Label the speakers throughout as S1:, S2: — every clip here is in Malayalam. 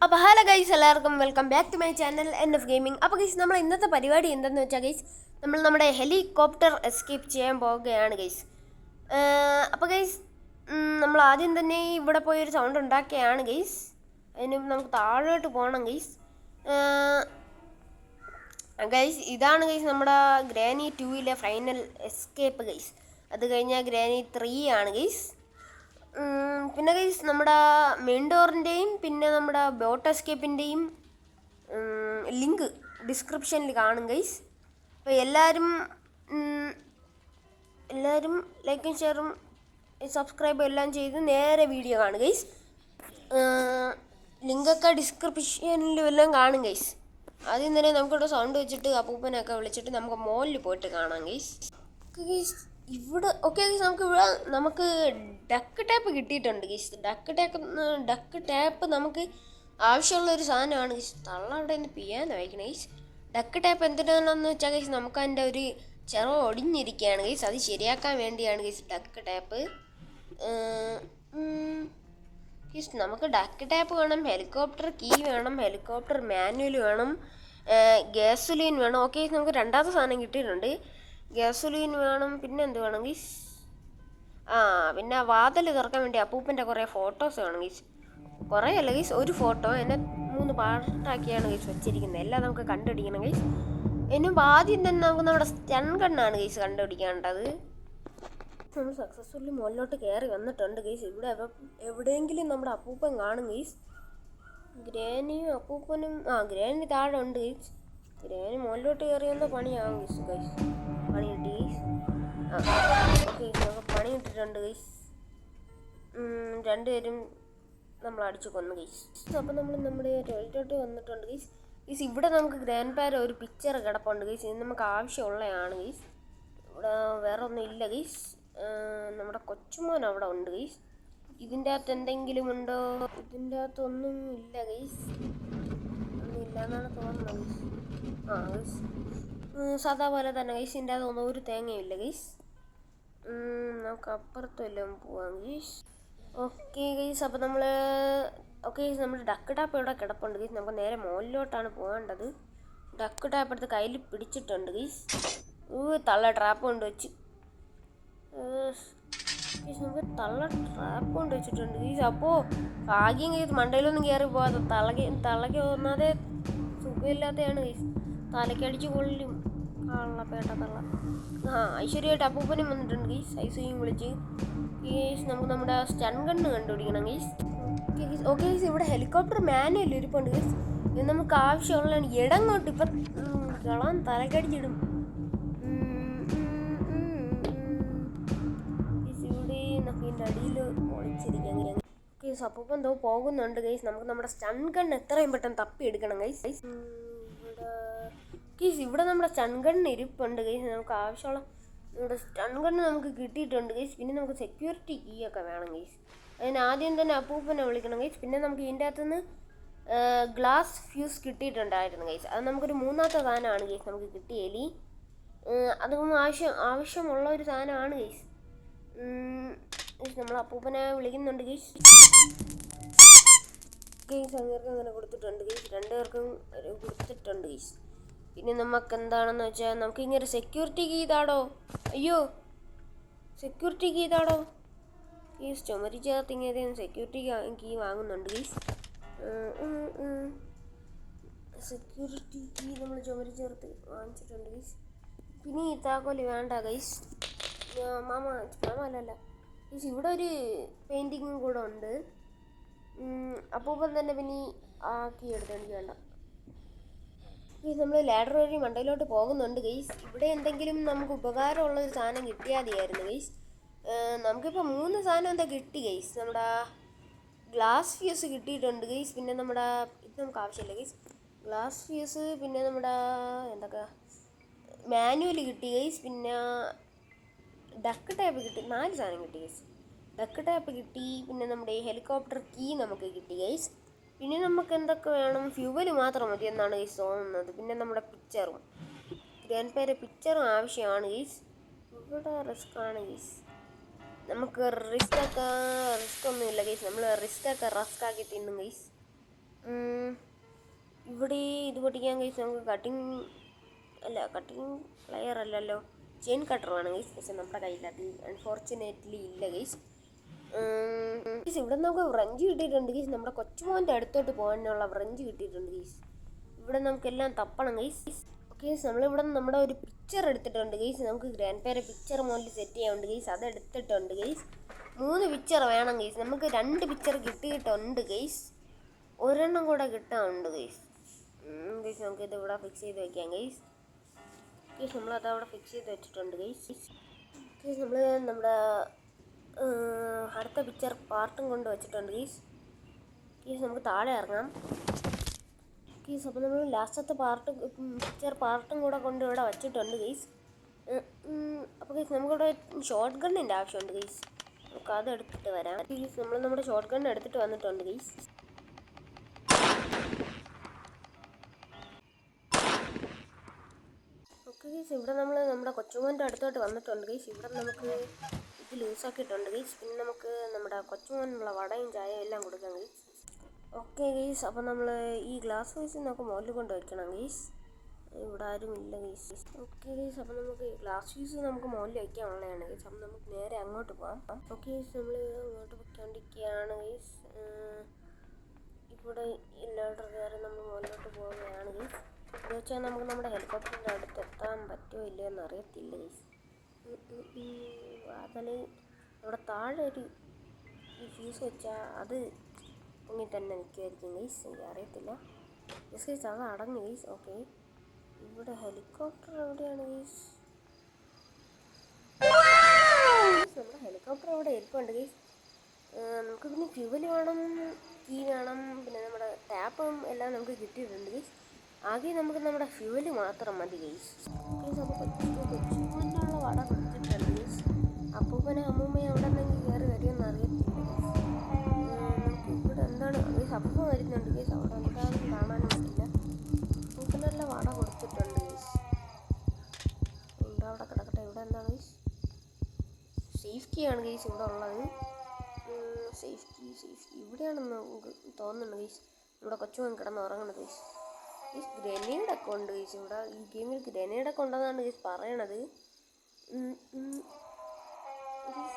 S1: അപ്പോൾ ഹലോ ഗൈസ്, എല്ലാവർക്കും welcome back to my channel NF gaming. അപ്പോൾ ഗൈസ്, നമ്മൾ ഇന്നത്തെ പരിപാടി എന്തെന്ന് വെച്ചാൽ ഗൈസ്, നമ്മൾ നമ്മുടെ ഹെലികോപ്റ്റർ എസ്കേപ്പ് ചെയ്യാൻ പോവുകയാണ് ഗൈസ്. അപ്പോൾ ഗൈസ്, നമ്മൾ ആദ്യം തന്നെ ഇവിടെ പോയൊരു സൗണ്ട് ഉണ്ടാക്കിയാണ് ഗൈസ്. അതിന് നമുക്ക് താഴോട്ട് പോകണം ഗൈസ്. ഗൈസ്, ഇതാണ് ഗൈസ് നമ്മുടെ ഗ്രാനി 2-ലെ ഫൈനൽ എസ്കേപ്പ് ഗൈസ്. അത് കഴിഞ്ഞാൽ ഗ്രാനി 3 ആണ് ഗൈസ്. പിന്നെ ഗൈസ്, നമ്മുടെ മെയിൻ ഡോറിൻ്റെയും പിന്നെ നമ്മുടെ ബോട്ട് എസ്കേപ്പിൻ്റെയും ലിങ്ക് ഡിസ്ക്രിപ്ഷനിൽ കാണും ഗൈസ്. അപ്പോൾ എല്ലാവരും ലൈക്കും ഷെയറും സബ്സ്ക്രൈബും എല്ലാം ചെയ്ത് നേരെ വീഡിയോ കാണും ഗൈസ്. ലിങ്കൊക്കെ ഡിസ്ക്രിപ്ഷനിലും എല്ലാം കാണും ഗൈസ്. ആദ്യം തന്നെ നമുക്കിവിടെ സൗണ്ട് വെച്ചിട്ട് അപ്പൂപ്പനൊക്കെ വിളിച്ചിട്ട് നമുക്ക് മോളിൽ പോയിട്ട് കാണാം ഗൈസ്. ഇവിടെ ഓക്കെ ഗൈസ്, നമുക്ക് ഡക്ക് ടാപ്പ് കിട്ടിയിട്ടുണ്ട് ഗൈസ്. ഡക്ക് ടാപ്പ് നമുക്ക് ആവശ്യമുള്ള ഒരു സാധനമാണ് ഗൈസ്. തള്ള അവിടെ നിന്ന് പിയാനോ വായിക്കണം ഗൈസ്. ഡക്ക് ടാപ്പ് എന്തിനാണെന്ന് വെച്ചാൽ ഗൈസ്, നമുക്ക് അതിൻ്റെ ഒരു ചിറവ് ഒടിഞ്ഞിരിക്കുകയാണ് ഗൈസ്. അത് ശരിയാക്കാൻ വേണ്ടിയാണ് ഗൈസ് ഡക്ക് ടാപ്പ്. ഗൈസ്, നമുക്ക് ഡക്ക് ടാപ്പ് വേണം, ഹെലികോപ്റ്റർ കീ വേണം, ഹെലികോപ്റ്റർ മാനുവൽ വേണം, ഗ്യാസുലീൻ വേണം. ഓക്കെ, നമുക്ക് രണ്ടാമത്തെ സാധനം കിട്ടിയിട്ടുണ്ട്. ഗ്യാസുലീൻ വേണം. പിന്നെ എന്ത് വേണം ഗീസ്? പിന്നെ വാതിൽ തുറക്കാൻ വേണ്ടി അപ്പൂപ്പൻ്റെ കുറേ ഫോട്ടോസ് വേണം ഗീസ്. കുറേ അല്ല ഗീസ്, ഒരു ഫോട്ടോ എന്നെ 3 പാർട്ടാക്കിയാണ് ഗീസ് വെച്ചിരിക്കുന്നത്. എല്ലാം നമുക്ക് കണ്ടുപിടിക്കണം ഗീസ്. ഇനി ആദ്യം തന്നെ നമുക്ക് നമ്മുടെ സ്റ്റൺ ഗണ്ണാണ് ഗീസ് കണ്ടുപിടിക്കേണ്ടത്. നമ്മൾ സക്സസ്ഫുള്ളി മുകളിലോട്ട് കയറി വന്നിട്ടുണ്ട് ഗീസ്. ഇവിടെ എവിടെയെങ്കിലും നമ്മുടെ അപ്പൂപ്പൻ കാണും ഗീസ്. ഗ്രാനിയും അപ്പൂപ്പനും ഗ്രാനി താഴെ ഉണ്ട് ഗീസ്. ഗ്രാനി മുകളിലോട്ട് കയറി വന്ന പണിയാവും ഗീസ്. ഗൈസ്, പണി കിട്ടി ഗൈസ്. ഓക്കെ, നമുക്ക് പണി കിട്ടിയിട്ടുണ്ട് ഗൈസ്. രണ്ടുപേരും നമ്മൾ അടിച്ചു കൊന്നു ഗൈസ്. അപ്പോൾ നമ്മൾ നമ്മുടെ ടോയ്ലറ്റോട്ട് വന്നിട്ടുണ്ട് ഗൈസ്. ഗൈസ്, ഇവിടെ നമുക്ക് ഗ്രാൻഡ് പാര ഒരു പിക്ചർ കിടപ്പുണ്ട് ഗൈസ്. ഇത് നമുക്ക് ആവശ്യമുള്ളതാണ് ഗൈസ്. ഇവിടെ വേറെ ഒന്നും ഇല്ല ഗൈസ്. നമ്മുടെ കൊച്ചുമോൻ അവിടെ ഉണ്ട് ഗൈസ്. ഇതിൻ്റെ അകത്ത് എന്തെങ്കിലും ഉണ്ടോ? ഇതിൻ്റെ അകത്ത് ഒന്നും ഇല്ല ഗൈസ്. ഒന്നും ഇല്ല എന്നാണ് തോന്നുന്നത് ഗൈസ്. ഗൈസ്, സാധാ പോലെ തന്നെ ഗൈസ്. ഇതിൻ്റെ അകത്തൊന്നും ഒരു തേങ്ങയില്ല ഗൈസ്. നമുക്ക് അപ്പുറത്തും എല്ലാം പോവാം ഗൈസ്. ഓക്കെ ഗൈസ്, അപ്പോൾ നമ്മൾ നമ്മുടെ ഡക്ക് ടാപ്പ് ഇവിടെ കിടപ്പുണ്ട് ഗൈസ്. നമുക്ക് നേരെ മുകളിലോട്ടാണ് പോകേണ്ടത്. ഡക്ക് ടാപ്പ് എടുത്ത് കയ്യിൽ പിടിച്ചിട്ടുണ്ട് ഗൈസ്. തള്ള ട്രാപ്പ് കൊണ്ട് വെച്ച് നമുക്ക് തള്ള ട്രാപ്പ് കൊണ്ട് വെച്ചിട്ടുണ്ട് ഗൈസ്. അപ്പോൾ ഭാഗ്യം ഗൈസ്, മണ്ടയിലൊന്നും കയറി പോകാതെ തള്ളക്ക് ഒന്നാതെ സുഖമില്ലാത്തതാണ് ഗൈസ്. തലക്കടിച്ച് കൊള്ളും പേട്ട തള്ള. ഐശ്വര്യമായിട്ട് അപ്പൂപ്പനും വന്നിട്ടുണ്ട് ഗൈസ്. ഐശ്വര്യം വിളിച്ച് ഗൈസ്. നമുക്ക് നമ്മുടെ സ്റ്റൺ ഗണ്ണ് കണ്ടുപിടിക്കണം ഗൈസ്. ഓക്കെ ഗൈസ്, ഇവിടെ ഹെലികോപ്റ്റർ മാനുവൽ ഇരിപ്പുണ്ട് ഗൈസ്. ഇത് നമുക്ക് ആവശ്യമുള്ളതാണ്. ഇടങ്ങോട്ട് ഇപ്പം കളാൻ തലക്കടിച്ചിടും. ഇവിടെ നമുക്ക് ഇതിൻ്റെ അടിയിൽ ഒളിച്ചിരിക്കാം ഗൈസ്. അപ്പൂപ്പൻ എന്തോ പോകുന്നുണ്ട് ഗൈസ്. നമുക്ക് നമ്മുടെ സ്റ്റൺ ഗണ്ണ് എത്രയും പെട്ടെന്ന് തപ്പി എടുക്കണം ഗൈസ്. ഗൈസ്, ഇവിടെ നമ്മുടെ സ്റ്റൺ ഗണ്ണ് ഇരിപ്പുണ്ട് ഗൈസ്. നമുക്ക് ആവശ്യമുള്ള നമ്മുടെ സ്റ്റൺ ഗണ്ണ് നമുക്ക് കിട്ടിയിട്ടുണ്ട് ഗൈസ്. പിന്നെ നമുക്ക് സെക്യൂരിറ്റി കീ ഒക്കെ വേണം ഗൈസ്. അതിന് ആദ്യം തന്നെ അപ്പൂപ്പനെ വിളിക്കണം ഗൈസ്. പിന്നെ നമുക്ക് ഇതിൻ്റെ അകത്തുനിന്ന് ഗ്ലാസ് ഫ്യൂസ് കിട്ടിയിട്ടുണ്ടായിരുന്നു ഗൈസ്. അത് നമുക്കൊരു 3ാമത്തെ സാധനമാണ് ഗൈസ് നമുക്ക് കിട്ടിയേലി. അതും ആവശ്യമുള്ള ഒരു സാധനമാണ് ഗൈസ്. നമ്മൾ അപ്പൂപ്പനെ വിളിക്കുന്നുണ്ട് ഗൈസ്. ഗൈസ്, അങ്ങേർക്കും അങ്ങനെ കൊടുത്തിട്ടുണ്ട് ഗൈസ്. 2 പേർക്കും കൊടുത്തിട്ടുണ്ട് ഗൈസ്. പിന്നെ നമുക്ക് എന്താണെന്ന് വെച്ചാൽ നമുക്ക് ഇങ്ങനെ സെക്യൂരിറ്റി കീ ഇതാടോ. അയ്യോ, സെക്യൂരിറ്റി കീ ഇതാടോ ഗീസ്. ചുമരി ചേർത്ത് ഇങ്ങനെ സെക്യൂരിറ്റി കീ വാങ്ങുന്നുണ്ട് ഗീസ്. സെക്യൂരിറ്റി കീ നമ്മൾ ചുമരി ചേർത്ത് വാങ്ങിച്ചിട്ടുണ്ട് ഗീസ്. പിന്നെ ഈ താക്കോല് വേണ്ട ഗൈസ്. മാമ അല്ലല്ല ഗീസ്, ഇവിടെ ഒരു പെയിൻറ്റിങ്ങും കൂടെ ഉണ്ട്. അപ്പൂപ്പൻ തന്നെ പിന്നെ ആക്കി എടുത്തെനിക്ക് വേണ്ട ഗൈസ്. നമ്മൾ ലാഡർ വഴി മണ്ടയിലോട്ട് പോകുന്നുണ്ട് ഗൈസ്. ഇവിടെ എന്തെങ്കിലും നമുക്ക് ഉപകാരമുള്ള ഒരു സാധനം കിട്ടിയാൽ മതിയായിരുന്നു ഗൈസ്. നമുക്കിപ്പോൾ 3 സാധനം എന്താ കിട്ടി ഗൈസ്. നമ്മുടെ ഗ്ലാസ് ഫ്യൂസ് കിട്ടിയിട്ടുണ്ട് ഗൈസ്. പിന്നെ നമ്മുടെ ഇത് നമുക്ക് ആവശ്യമില്ല ഗൈസ്, ഗ്ലാസ് ഫ്യൂസ്. പിന്നെ നമ്മുടെ എന്തൊക്കെ മാനുവൽ കിട്ടി ഗൈസ്. പിന്നെ ഡക്ക് ടാപ്പ് കിട്ടി. 4 സാധനം കിട്ടി ഗൈസ്. ഡക്ക് ടാപ്പ് കിട്ടി. പിന്നെ നമ്മുടെ ഹെലികോപ്റ്റർ കീ നമുക്ക് കിട്ടി ഗൈസ്. പിന്നെ നമുക്ക് എന്തൊക്കെ വേണം? ഫ്യൂവൽ മാത്രം മതി എന്നാണ് ഗൈസ് തോന്നുന്നത്. പിന്നെ നമ്മുടെ പിക്ചറും ഗ്രാൻഡ് പാര പിക്ചറും ആവശ്യമാണ് ഗൈസ്. ഇവിടെ റിസ്ക് ആണ് ഗൈസ്. നമുക്ക് റിസ്ക് ഒന്നുമില്ല ഗൈസ്. നമ്മൾ റിസ്ക് ആക്കി തിന്നും ഗൈസ്. ഇവിടെ ഇത് പൊട്ടിക്കാൻ ഗൈസ് നമുക്ക് കട്ടിങ് പ്ലെയർ അല്ലല്ലോ, ചെയിൻ കട്ടർ വേണം ഗൈസ്. പക്ഷെ നമ്മുടെ കയ്യിലത് അൺഫോർച്ചുനേറ്റ്ലി ഇല്ല ഗൈസ്. ഇവിടെ നമുക്ക് വ്രഞ്ച് കിട്ടിയിട്ടുണ്ട് ഗൈസ്. നമ്മുടെ കൊച്ചുമോൻ്റെ അടുത്തോട്ട് പോകാനുള്ള വ്രഞ്ച് കിട്ടിയിട്ടുണ്ട് ഗൈസ്. ഇവിടെ നമുക്കെല്ലാം തപ്പണം ഗൈസ്. ഓക്കെ, നമ്മളിവിടെ നമ്മുടെ ഒരു പിക്ചർ എടുത്തിട്ടുണ്ട് ഗൈസ്. നമുക്ക് ഗ്രാൻഡ് പേരെ പിക്ചർ മോഡിൽ സെറ്റ് ചെയ്യാനുണ്ട് ഗൈസ്. അത് എടുത്തിട്ടുണ്ട് ഗൈസ്. 3 പിക്ചർ വേണം ഗൈസ്. നമുക്ക് 2 പിക്ചർ കിട്ടിയിട്ടുണ്ട് ഗൈസ്. ഒരെണ്ണം കൂടെ കിട്ടാനുണ്ട് ഗൈസ്. ഗൈസ് നമുക്കിത് ഇവിടെ ഫിക്സ് ചെയ്ത് വെക്കാം ഗൈസ്. ഗൈസ് നമ്മളത് അവിടെ ഫിക്സ് ചെയ്ത് വെച്ചിട്ടുണ്ട് ഗൈസ്. ഗൈസ് നമ്മൾ നമ്മുടെ അടുത്ത പിക്ചർ പാർട്ടും കൊണ്ട് വെച്ചിട്ടുണ്ട് ഗൈസ്. ഗൈസ് നമുക്ക് താഴെ ഇറങ്ങാം ഗൈസ്. അപ്പോൾ നമ്മൾ ലാസ്റ്റത്തെ പിക്ചർ പാർട്ടും കൂടെ കൊണ്ട് ഇവിടെ വെച്ചിട്ടുണ്ട് ഗൈസ്. അപ്പോൾ ഗൈസ് നമുക്കിവിടെ ഷോർട്ട് ഗണ്ണിൻ്റെ ആവശ്യമുണ്ട് ഗൈസ്. നമുക്ക് അത് എടുത്തിട്ട് വരാം ഗൈസ്. നമ്മൾ നമ്മുടെ ഷോർട്ട് ഗണ്ണ് എടുത്തിട്ട് വന്നിട്ടുണ്ട് ഗൈസ്. ഓക്കെ ഗൈസ്, ഇവിടെ നമ്മൾ നമ്മുടെ കൊച്ചുമോൻ്റെ അടുത്തോട്ട് വന്നിട്ടുണ്ട് ഗൈസ്. ഇവിടെ നമുക്ക് ഇത് ലൂസാക്കിയിട്ടുണ്ട് ഗൈസ്. പിന്നെ നമുക്ക് നമ്മുടെ കൊച്ചുമോനുള്ള വടയും ചായയും എല്ലാം കൊടുക്കാം ഗൈസ്. ഓക്കെ ഗൈസ്, അപ്പോൾ നമ്മൾ ഈ ഗ്ലാസ് പീസ് നമുക്ക് മുകളിൽ കൊണ്ട് വയ്ക്കണം ഗൈസ്. ഇവിടെ ആരും ഇല്ല ഗൈസ്. ഓക്കെ ഗൈസ്, അപ്പോൾ നമുക്ക് ഗ്ലാസ് പീസ് നമുക്ക് മുകളിൽ വയ്ക്കാനുള്ളതാണ് ഗൈസ്. അപ്പം നമുക്ക് നേരെ അങ്ങോട്ട് പോകാം. ഓക്കെ ഗൈസ്, നമ്മൾ അങ്ങോട്ട് വയ്ക്കാണ്ടിരിക്കുകയാണ് ഗൈസ്. ഇവിടെ എല്ലാവരുടെ കയറി നമ്മൾ മുകളിലോട്ട് പോവുകയാണ് ഗൈസ്. എന്ന് വെച്ചാൽ നമുക്ക് നമ്മുടെ ഹെലികോപ്റ്ററിൻ്റെ അടുത്ത് എത്താൻ പറ്റുമോ ഇല്ലയോ എന്ന് അറിയത്തില്ല ഗൈസ്. അതിൽ ഇവിടെ താഴെ ഒരു ഈ ഫ്യൂസ് വെച്ചാൽ അത് പൊങ്ങി തന്നെ നിൽക്കുമായിരിക്കും ഗൈസ്. എനിക്ക് അറിയത്തില്ല ഗൈസ്. അത് അടഞ്ഞു ഗൈസ്. ഓക്കെ, ഇവിടെ ഹെലികോപ്റ്റർ എവിടെയാണ് ഗൈസ്? നമ്മുടെ ഹെലികോപ്റ്റർ അവിടെ ഇരിപ്പുണ്ട് ഗൈസ്. നമുക്ക് പിന്നെ ഫ്യൂവൽ വേണം, കീ വേണം, പിന്നെ നമ്മുടെ ടാപ്പും എല്ലാം നമുക്ക് കിട്ടിയിട്ടുണ്ട് ഗൈസ്. ആകെ നമുക്ക് നമ്മുടെ ഫ്യൂവല് മാത്രം മതി ഗൈസ്. ഗൈസ് അപ്പോൾ കൊച്ചുകൊണ്ടുള്ള വട കൊടുത്തിട്ടുണ്ട് ഗൈസ്. അപ്പൂപ്പനെ അമ്മൂമ്മയും അവിടെ നിന്നെങ്കിൽ കയറി വരുമെന്ന് അറിയത്തില്ല ഗൈസ്. നമുക്ക് ഇവിടെ എന്താണ് ഗൈസ്? അപ്പം വരുന്നുണ്ട് ഗൈസ്. അവിടെ എന്താണെന്ന് കാണാനും പറ്റില്ല. അപ്പൂപ്പനെല്ലാം വട കൊടുത്തിട്ടുണ്ട് ഗൈസ്. അവിടെ കിടക്കട്ടെ. ഇവിടെ എന്താണ് ഗൈസ്? സേഫ് കീ ആണ് ഗൈസ് ഇവിടെ ഉള്ളത്. സേഫ് കീ ഇവിടെയാണെന്ന് തോന്നുന്നുണ്ട് ഗൈസ്. ഇവിടെ കൊച്ചുമോൻ കിടന്ന് ഉറങ്ങണത് ഗൈസ്. ഗൈസ് ഗ്രനേഡൊക്കെ ഉണ്ട് ഗൈസ്. ഇവിടെ ഈ ഗെയിമിൽ ഗ്രനേഡൊക്കെ ഉണ്ടെന്നാണ് ഗൈസ് പറയണത്.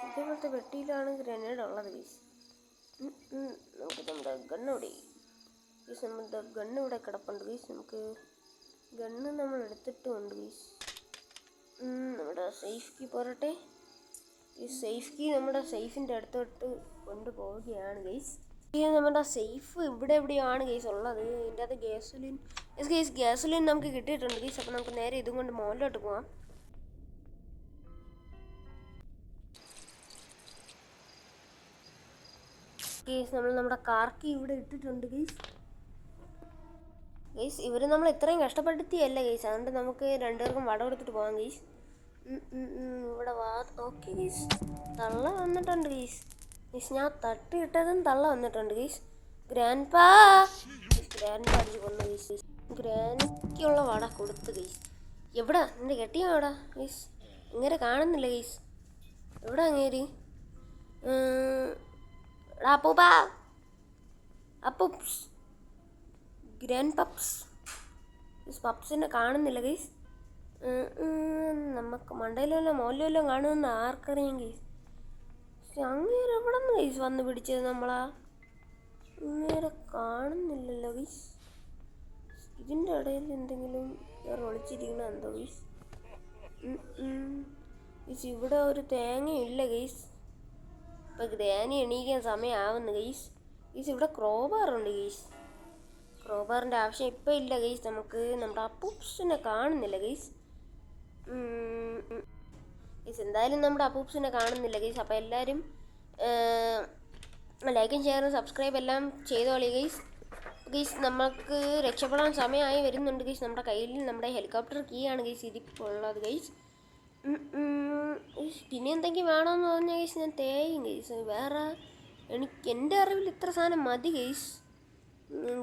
S1: ഇതേപോലത്തെ പെട്ടിയിലാണ് ഗ്രനേഡ് ഉള്ളത് ഗൈസ്. നമുക്ക് നമ്മുടെ ഗണ്ണിവിടെ ഗൈസ്. നമ്മുടെ ഗണ്ണ് ഇവിടെ കിടപ്പുണ്ട് ഗൈസ്. നമുക്ക് ഗണ്ണ് നമ്മൾ എടുത്തിട്ടുമുണ്ട് ഗൈസ്. നമ്മുടെ സേഫ് കീ പോരട്ടെ. ഈ സേഫ് കീ നമ്മുടെ സേഫിൻ്റെ അടുത്തോട്ട് കൊണ്ടുപോവുകയാണ് ഗൈസ്. നമ്മുടെ സേഫ് ഇവിടെ എവിടെയാണ് ഗൈസ് ഉള്ളത്. ഇതിൻ്റെ അത് ഗ്യാസോലിൻ നമുക്ക് കിട്ടിയിട്ടുണ്ട് ഗൈസ്. അപ്പോൾ നമുക്ക് നേരെ ഇതും കൊണ്ട് മുകളിലോട്ട് പോകാം. ഗൈസ് നമ്മൾ നമ്മുടെ കാർ കീ ഇവിടെ ഇട്ടിട്ടുണ്ട് ഗൈസ്. ഇവർ നമ്മൾ ഇത്രയും കഷ്ടപ്പെടുത്തിയല്ല ഗൈസ്. അതുകൊണ്ട് നമുക്ക് രണ്ടുപേർക്കും വട കൊടുത്തിട്ട് പോകാം ഗൈസ്. ഇവിടെ ഓക്കെ ഗൈസ്, തള്ള വന്നിട്ടുണ്ട് ഗൈസ്. ഞാൻ തട്ടിയിട്ടതും തള്ള വന്നിട്ടുണ്ട് ഗൈസ്. ഗ്രാൻഡ് അടിച്ച് കൊന്നു ഗൈസ്. ഗ്രാൻഡിക്കുള്ള വട കൊടുത്ത് ഗൈസ്. എവിടാ നിന്റെ കെട്ടിയോ? എവിടാ ഗൈസ്? ഇങ്ങനെ കാണുന്നില്ല ഗൈസ്. എവിടാ അങ്ങേര്? അപ്പൂപ്പാ, അപ്പൂപ്സ്, ഗ്രാൻഡ് പപ്സിനെ കാണുന്നില്ല ഗൈസ്. നമുക്ക് മണ്ടയിലെല്ലാം മോലിലെല്ലാം കാണുമെന്ന് ആർക്കറിയാം ഗൈസ്. അങ്ങേരെ എവിടെ നിന്ന് ഗൈസ് വന്ന് പിടിച്ചത് നമ്മളാ? അങ്ങേരെ കാണുന്നില്ലല്ലോ ഗൈസ്. ഇതിൻ്റെ ഇടയിൽ എന്തെങ്കിലും വേറെ ഒളിച്ചിരിക്കണ എന്തോ ഗൈസ്. ഗൈസ് ഇവിടെ ഒരു തേങ്ങയില്ല ഗൈസ്. ഇപ്പം ഗ്രാനി എണീക്കാൻ സമയമാവുന്നു ഗൈസ്. ഇവിടെ ക്രോബാറുണ്ട് ഗൈസ്. ക്രോബാറിൻ്റെ ആവശ്യം ഇപ്പം ഇല്ല ഗൈസ്. നമുക്ക് നമ്മുടെ അപ്പൂപ്സിനെ കാണുന്നില്ല ഗൈസ്. എന്തായാലും നമ്മുടെ അപ്പൂപ്സിനെ കാണുന്നില്ല ഗൈസ്. അപ്പോൾ എല്ലാവരും ലൈക്കും ഷെയറും സബ്സ്ക്രൈബ് എല്ലാം ചെയ്തോളി ഗൈസ്. നമുക്ക് രക്ഷപ്പെടാൻ സമയമായി വരുന്നുണ്ട് ഗൈസ്. നമ്മുടെ കയ്യിൽ നമ്മുടെ ഹെലികോപ്റ്റർ കീ ആണ് ഗൈസ് ഇതിപ്പോൾ ഗൈസ്. പിന്നെ എന്തെങ്കിലും വേണമെന്ന് പറഞ്ഞാൽ ഗൈസ് ഞാൻ തേയും ഗൈസ്. വേറെ എൻ്റെ അറിവിൽ ഇത്ര സാധനം മതി ഗൈസ്.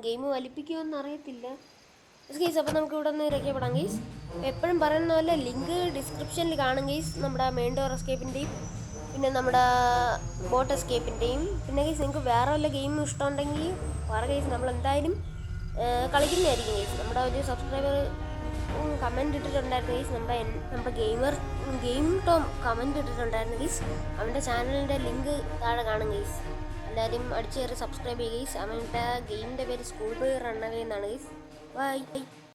S1: ഗെയിം വലിപ്പിക്കുമെന്ന് അറിയത്തില്ല ഗൈസ്. അപ്പോൾ നമുക്ക് ഇവിടെ നിന്ന് രക്ഷപ്പെടാം ഗൈസ്. എപ്പോഴും പറയുന്ന പോലെ ലിങ്ക് ഡിസ്ക്രിപ്ഷനിൽ കാണും ഗൈസ്. നമ്മുടെ മെയിൻ ഡോർ എസ്കേപ്പിൻ്റെയും പിന്നെ നമ്മുടെ ബോട്ട് എസ്കേപ്പിൻ്റെയും. പിന്നെ ഗൈസ് നിങ്ങൾക്ക് വേറെ വല്ല ഗെയിം ഇഷ്ടമുണ്ടെങ്കിൽ പറ ഗൈസ്. നമ്മൾ എന്തായാലും കളിക്കുന്നതായിരിക്കും ഗൈസ്. നമ്മുടെ ഒരു സബ്സ്ക്രൈബർ കമൻറ്റ് ഇട്ടിട്ടുണ്ടായിരുന്നു ഗൈസ്. നമ്മുടെ ഗെയിം ടോം കമൻറ്റ് ഇട്ടിട്ടുണ്ടായിരുന്നു ഗൈസ്. അവൻ്റെ ചാനലിൻ്റെ ലിങ്ക് താഴെ കാണും ഗൈസ്. എല്ലാവരും അടിച്ചു കയറി സബ്സ്ക്രൈബ് ചെയ്യുക ഗൈസ്. അവൻ്റെ ഗെയിമിൻ്റെ പേര് സ്കൂൾ ബോയ് റണ്ണവേ എന്നാണ് ഗൈസ്. ബൈ.